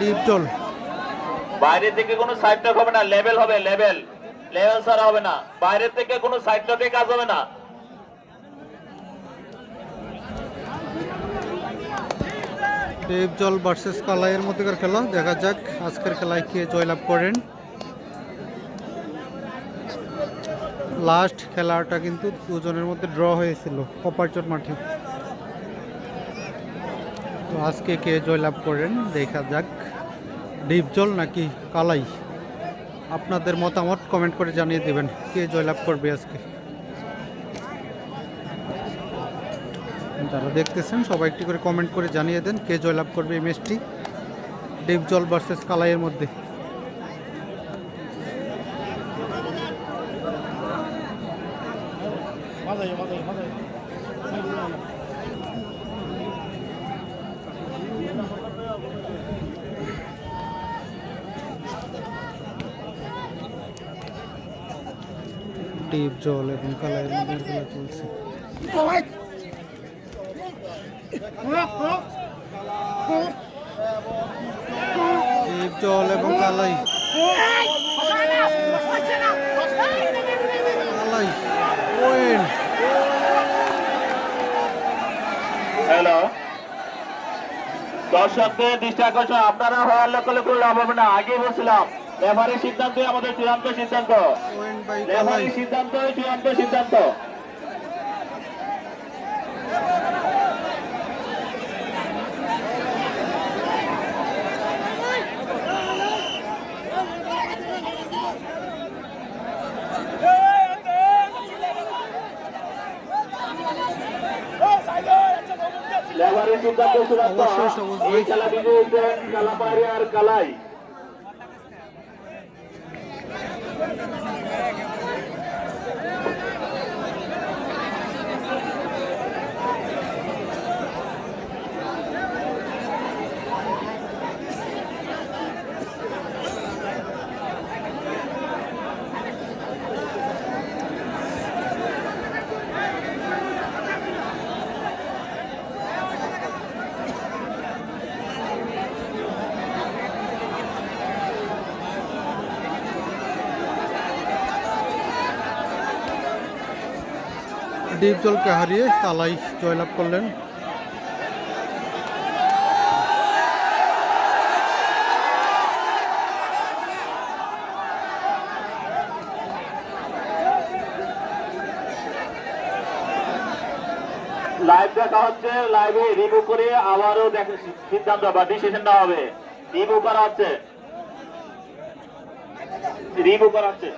Deep জল। বাইরে থেকে কোনো সাইড টক হবে না, লেভেল হবে, লেভেল লেভেল ছাড়া হবে না, বাইরে থেকে কোনো সাইড টকে কাজ হবে না। ডিপ জল ভার্সেস কালাইয়ের মধ্যেকার খেলা, দেখা যাক আজকের খেলায় কে জয়লাভ করেন। লাস্ট খেলাটা কিন্তু দুজনের মধ্যে ড্র হয়েছিল কপারচর মাঠে। তো আজকে কে জয়লাভ করেন দেখা যাক, ডিপ জল নাকি কালাই। আপনাদের মতামত কমেন্ট করে জানিয়ে দেবেন কে জয়লাভ করবে আজকে। যারা দেখতেছেন সবাই একটি করে কমেন্ট করে জানিয়ে দেন কে জয়লাভ করবে এই ম্যাচটি ডিপ জল ভার্সেস কালাইয়ের মধ্যে। ডিপ জল এবং কালাইয়ের মধ্যে খেলা চলছে। ডিপ জল এবং কালাই, কালাই পয়েন্ট। হ্যালো দর্শকদের দৃষ্টি আকর্ষণ, আপনারা হওয়ার লক্ষ্য করে লাভ হবে না। আগে বলছিলাম রেফারির সিদ্ধান্তই আমাদের চূড়ান্ত সিদ্ধান্ত, পয়েন্ট বাই কালাই। রেফারির সিদ্ধান্তই চূড়ান্ত সিদ্ধান্ত। রেফারির সিদ্ধান্ত চূড়ান্ত। এই খেলা বিজয়ী হচ্ছেন কালাপাহাড়ি আর কালাই। ডিপ জলকে হারিয়ে কালাই জয়লাভ করলেন। লাইভ দেখা হচ্ছে, লাইভে রিভিউ করে আবারও সিদ্ধান্ত বা ডিসিশন নেওয়া হবে। রিভিউ করা হচ্ছে, রিভিউ করা হচ্ছে।